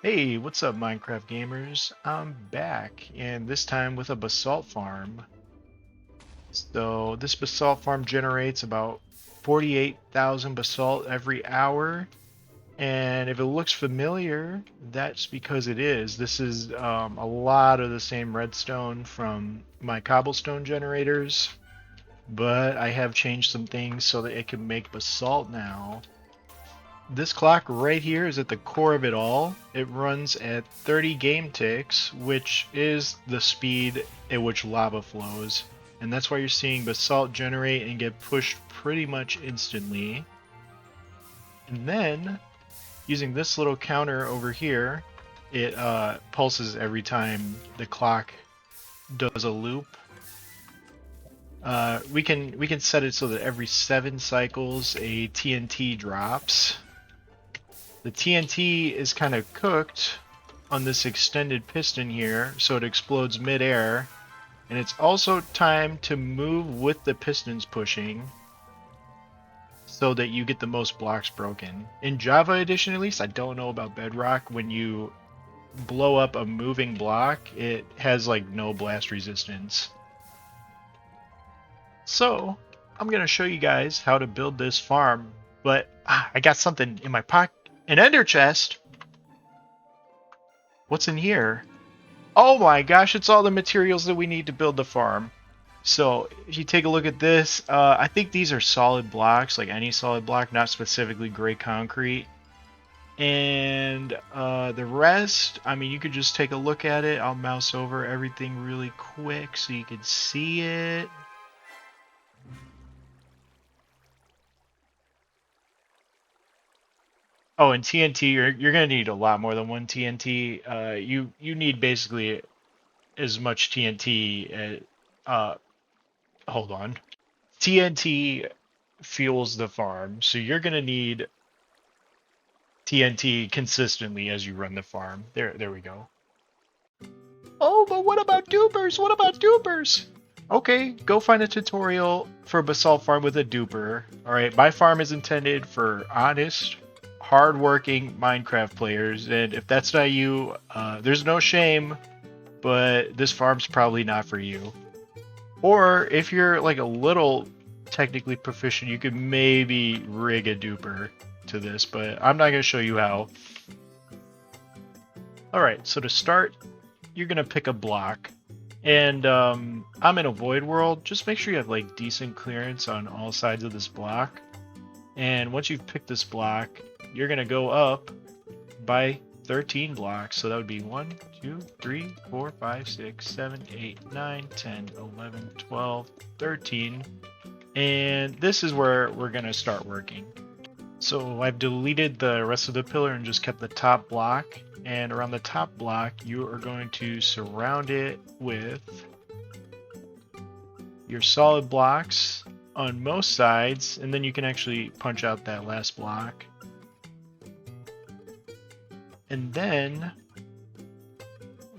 Hey, what's up, Minecraft gamers? I'm back, and this time with a basalt farm. So this basalt farm generates about 48,000 basalt every hour, and if it looks familiar, that's because it is. This is a lot of the same redstone from my cobblestone generators, but I have changed some things so that it can make basalt now. This clock right here is at the core of it all. It runs at 30 game ticks, which is the speed at which lava flows. And that's why you're seeing basalt generate and get pushed pretty much instantly. And then, using this little counter over here, it pulses every time the clock does a loop. We can set it so that every 7 cycles a TNT drops. The TNT is kind of cooked on this extended piston here, so it explodes mid-air. And it's also time to move with the pistons pushing so that you get the most blocks broken. In Java Edition at least, I don't know about Bedrock, when you blow up a moving block, it has like no blast resistance. So, I'm going to show you guys how to build this farm, but I got something in my pocket. An ender chest? What's in here? Oh my gosh, it's all the materials that we need to build the farm. So if you take a look at this, I think these are solid blocks, like any solid block, not specifically gray concrete. And the rest, I mean, you could just take a look at it. I'll mouse over everything really quick so you can see it. Oh, and TNT, you're gonna need a lot more than one TNT. You need basically as much TNT as, hold on. TNT fuels the farm, so you're gonna need TNT consistently as you run the farm. There we go. Oh, but what about dupers? What about dupers? Okay, go find a tutorial for basalt farm with a duper. Alright, my farm is intended for honest, hardworking Minecraft players, and if that's not you, there's no shame, but this farm's probably not for you. Or if you're like a little technically proficient, you could maybe rig a duper to this, but I'm not going to show you how. Alright, so to start, you're going to pick a block. And I'm in a void world. Just make sure you have like decent clearance on all sides of this block. And once you've picked this block, you're going to go up by 13 blocks. So that would be 1, 2, 3, 4, 5, 6, 7, 8, 9, 10, 11, 12, 13. And this is where we're going to start working. So I've deleted the rest of the pillar and just kept the top block. And around the top block, you are going to surround it with your solid blocks on most sides, and then you can actually punch out that last block. And then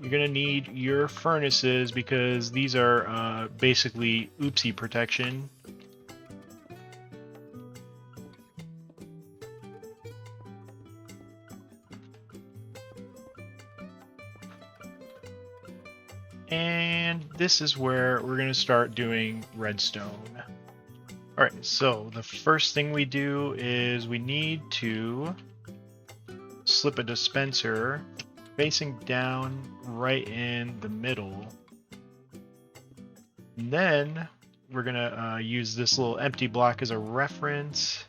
you're going to need your furnaces because these are basically oopsie protection. And this is where we're going to start doing redstone. Alright, so the first thing we do is we need to slip a dispenser facing down right in the middle. And then we're going to use this little empty block as a reference.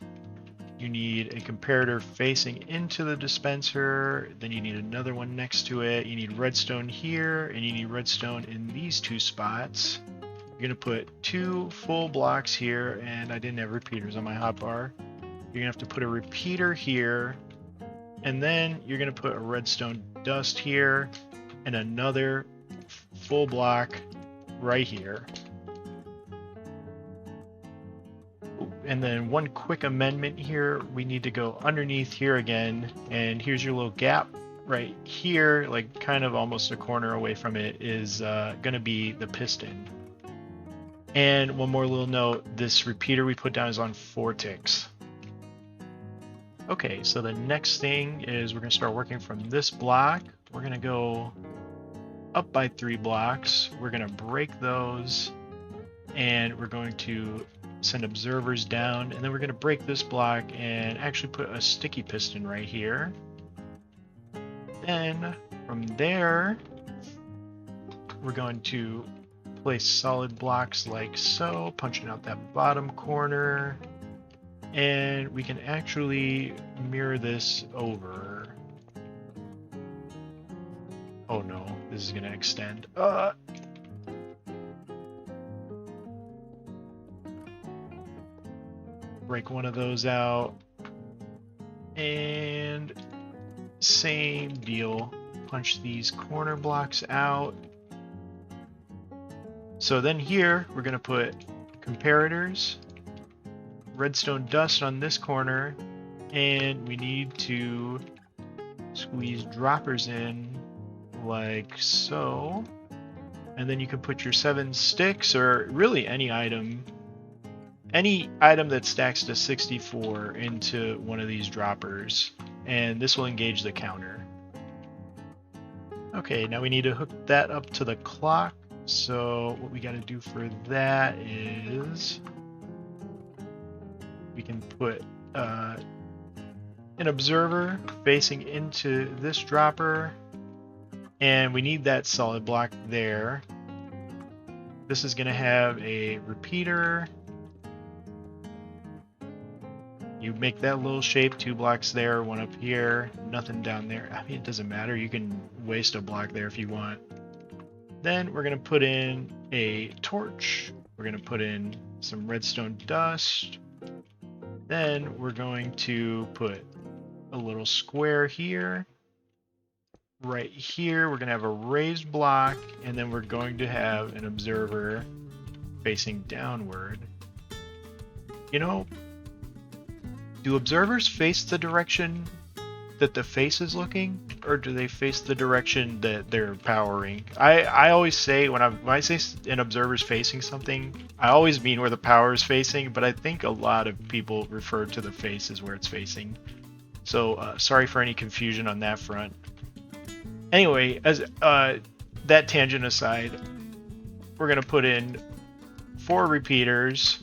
You need a comparator facing into the dispenser, then you need another one next to it. You need redstone here, and you need redstone in these 2 spots. You're going to put 2 full blocks here, and I didn't have repeaters on my hotbar. You're going to have to put a repeater here, and then you're going to put a redstone dust here, and another full block right here. And then one quick amendment here, we need to go underneath here again, and here's your little gap right here, like kind of almost a corner away from it, is going to be the piston. And one more little note, this repeater we put down is on 4 ticks. Okay, so the next thing is we're going to start working from this block. We're going to go up by 3 blocks. We're going to break those, and we're going to send observers down, and then we're going to break this block and actually put a sticky piston right here. Then from there, we're going to place solid blocks like so, punching out that bottom corner, and we can actually mirror this over. Oh no, this is going to extend. Break one of those out, and same deal, punch these corner blocks out. So then here we're going to put comparators, redstone dust on this corner, and we need to squeeze droppers in like so. And then you can put your 7 sticks, or really any item that stacks to 64 into one of these droppers, and this will engage the counter. Okay, now we need to hook that up to the clock. So what we got to do for that is we can put an observer facing into this dropper, and we need that solid block there. This is going to have a repeater. You make that little shape, 2 blocks there, 1 up here, nothing down there. I mean, it doesn't matter. You can waste a block there if you want. Then we're going to put in a torch. We're going to put in some redstone dust. Then we're going to put a little square here. Right here, we're going to have a raised block, and then we're going to have an observer facing downward. You know, do observers face the direction that the face is looking, or do they face the direction that they're powering? I always say when I say an observer's facing something, I always mean where the power is facing, but I think a lot of people refer to the face as where it's facing. So sorry for any confusion on that front. Anyway, as that tangent aside, we're gonna put in 4 repeaters.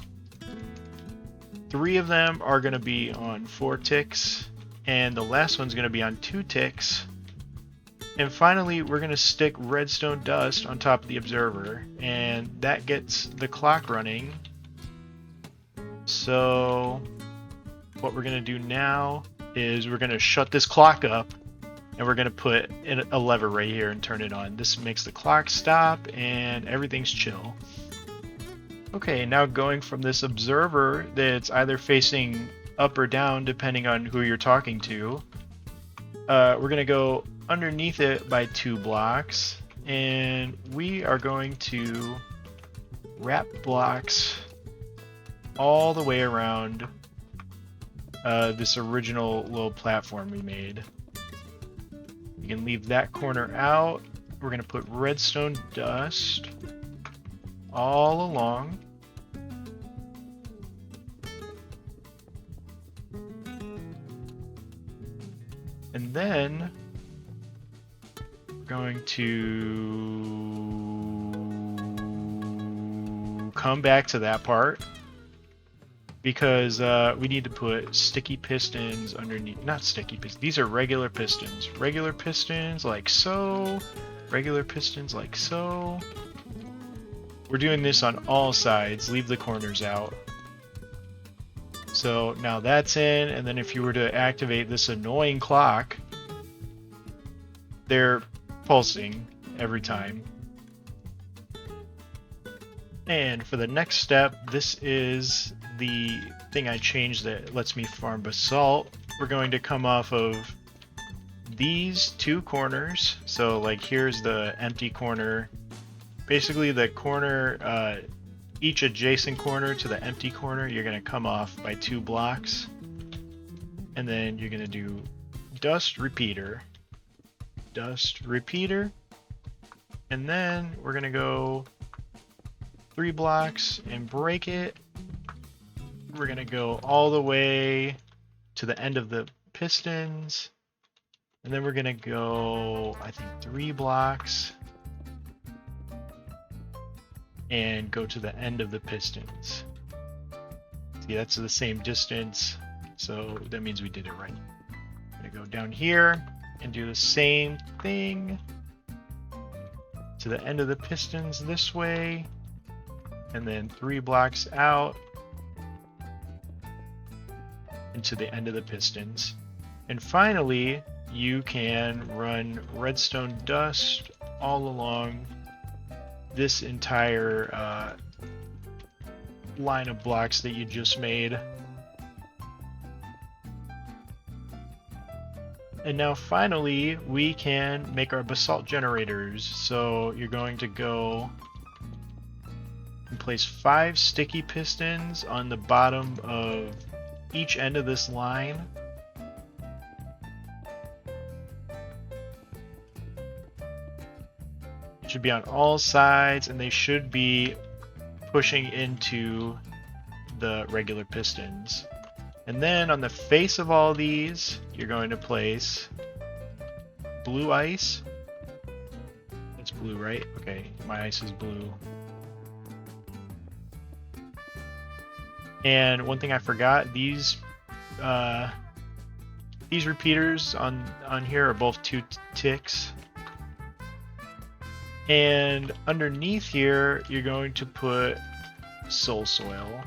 3 of them are gonna be on 4 ticks, and the last one's gonna be on 2 ticks. And finally, we're gonna stick redstone dust on top of the observer, and that gets the clock running. So what we're gonna do now is we're gonna shut this clock up, and we're going to put in a lever right here and turn it on. This makes the clock stop, and everything's chill. Okay, now going from this observer that's either facing up or down depending on who you're talking to, we're going to go underneath it by 2 blocks, and we are going to wrap blocks all the way around this original little platform we made. You can leave that corner out. We're going to put redstone dust all along. And then we're going to come back to that part, because we need to put sticky pistons underneath. Not sticky pistons. These are regular pistons. Regular pistons like so. Regular pistons like so. We're doing this on all sides. Leave the corners out. So now that's in, and then if you were to activate this annoying clock, they're pulsing every time. And for the next step, this is the thing I changed that lets me farm basalt. We're going to come off of these 2 corners. So like here's the empty corner. Basically the corner, each adjacent corner to the empty corner, you're going to come off by 2 blocks. And then you're going to do dust repeater. Dust repeater. And then we're going to go 3 blocks and break it. We're going to go all the way to the end of the pistons. And then we're going to go, I think, 3 blocks. And go to the end of the pistons. See, that's the same distance. So that means we did it right. I'm going to go down here and do the same thing to the end of the pistons this way. And then 3 blocks out into the end of the pistons. And finally, you can run redstone dust all along this entire line of blocks that you just made. And now finally, we can make our basalt generators. So you're going to go and place 5 sticky pistons on the bottom of each end of this line. It should be on all sides, and they should be pushing into the regular pistons. And then on the face of all these, you're going to place blue ice. It's blue, right? Okay, my ice is blue. And one thing I forgot, these repeaters on here are both 2 ticks. And underneath here, you're going to put soul soil.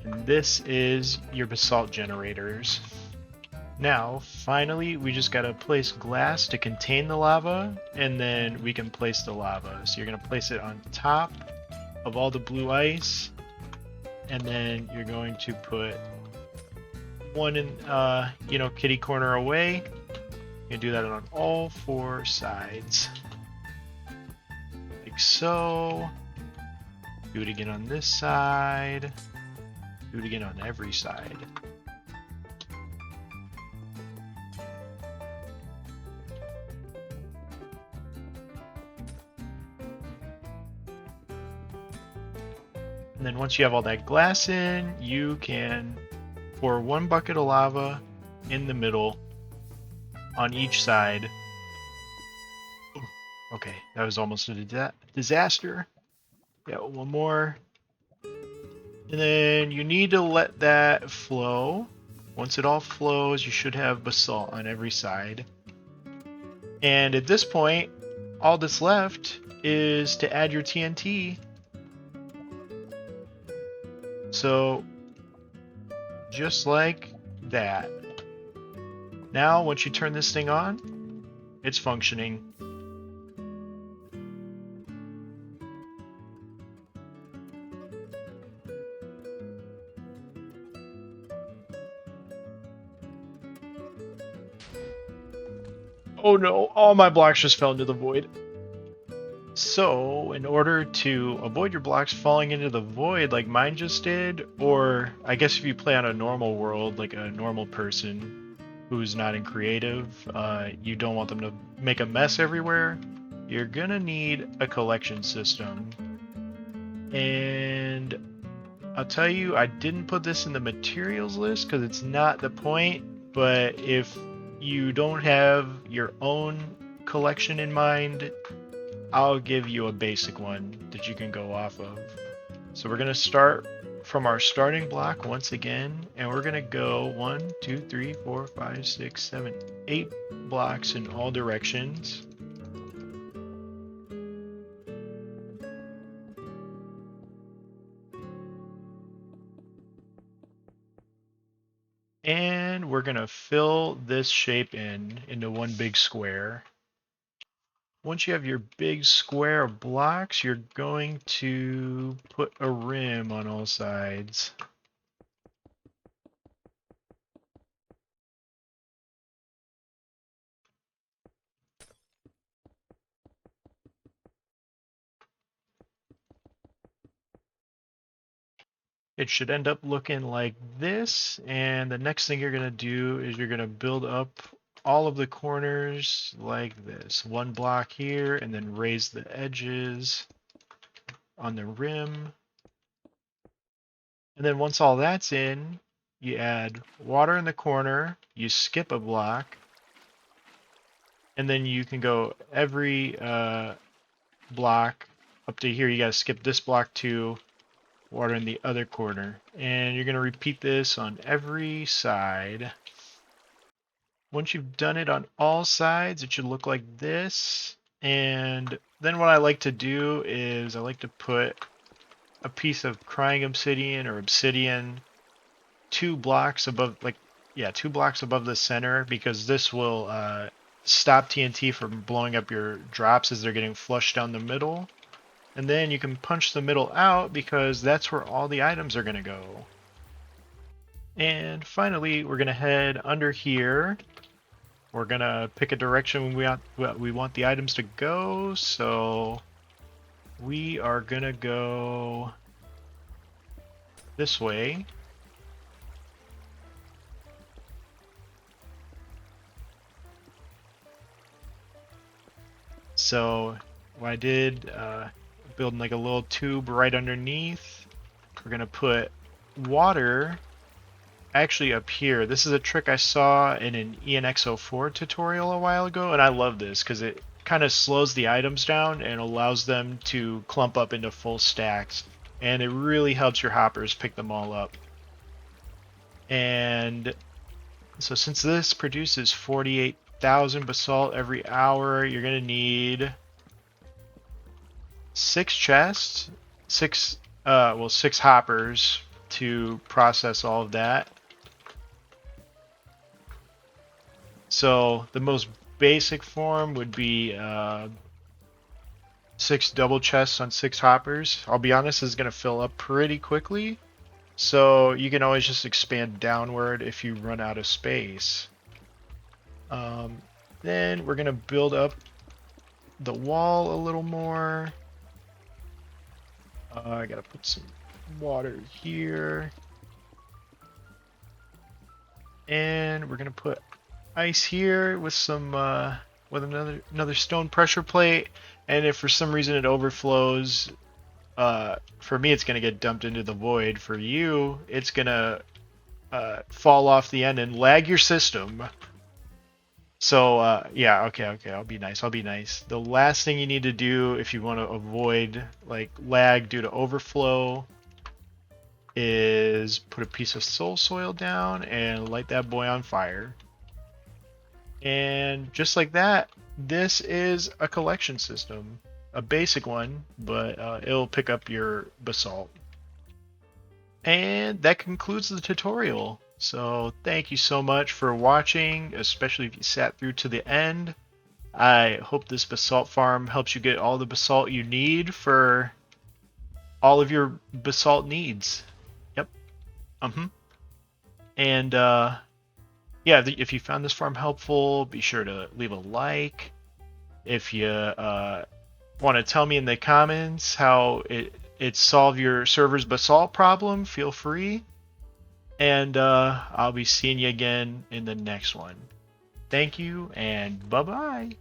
And this is your basalt generators. Now, finally, we just gotta place glass to contain the lava, and then we can place the lava. So you're gonna place it on top of all the blue ice, and then you're going to put one in, kitty corner away. You can do that on all 4 sides, like so. Do it again on this side. Do it again on every side. And then once you have all that glass in, you can pour 1 bucket of lava in the middle on each side. Okay, that was almost a disaster. Yeah, 1 more. And then you need to let that flow. Once it all flows, you should have basalt on every side. And at this point, all that's left is to add your TNT. So, just like that. Now, once you turn this thing on, it's functioning. Oh no, all my blocks just fell into the void. So, in order to avoid your blocks falling into the void like mine just did, or I guess if you play on a normal world, like a normal person who's not in creative, you don't want them to make a mess everywhere, you're gonna need a collection system. And I'll tell you, I didn't put this in the materials list because it's not the point, but if you don't have your own collection in mind, I'll give you a basic one that you can go off of. So we're going to start from our starting block once again, and we're going to go 1, 2, 3, 4, 5, 6, 7, 8 blocks in all directions. And we're going to fill this shape into one big square. Once you have your big square of blocks, you're going to put a rim on all sides. It should end up looking like this, and the next thing you're going to do is you're going to build up all of the corners like this. One block here, and then raise the edges on the rim. And then once all that's in, you add water in the corner, you skip a block, and then you can go every block up to here. You got to skip this block too, water in the other corner. And you're going to repeat this on every side. Once you've done it on all sides, it should look like this. And then what I like to do is I like to put a piece of crying obsidian or obsidian 2 blocks above, like, yeah, 2 blocks above the center, because this will stop TNT from blowing up your drops as they're getting flushed down the middle. And then you can punch the middle out because that's where all the items are going to go. And finally, we're going to head under here. We're going to pick a direction we want the items to go. So we are going to go this way. So what I did, building like a little tube right underneath. We're going to put water actually up here. This is a trick I saw in an ENX04 tutorial a while ago, and I love this because it kind of slows the items down and allows them to clump up into full stacks, and it really helps your hoppers pick them all up. And so since this produces 48,000 basalt every hour, you're going to need 6 chests, 6 hoppers to process all of that. So the most basic form would be 6 double chests on 6 hoppers. I'll be honest, this is going to fill up pretty quickly. So you can always just expand downward if you run out of space. Then we're going to build up the wall a little more. I got to put some water here. And we're going to put ice here with some with another stone pressure plate, and if for some reason it overflows, for me it's going to get dumped into the void. For you, it's going to fall off the end and lag your system. So yeah, okay, I'll be nice. The last thing you need to do if you want to avoid like lag due to overflow is put a piece of soul soil down and light that boy on fire. And just like that, this is a collection system. A basic one, but it'll pick up your basalt. And that concludes the tutorial. So thank you so much for watching, especially if you sat through to the end. I hope this basalt farm helps you get all the basalt you need for all of your basalt needs. Yep. And yeah, if you found this farm helpful, be sure to leave a like. If you want to tell me in the comments how it solved your server's basalt problem, feel free. And I'll be seeing you again in the next one. Thank you, and bye-bye.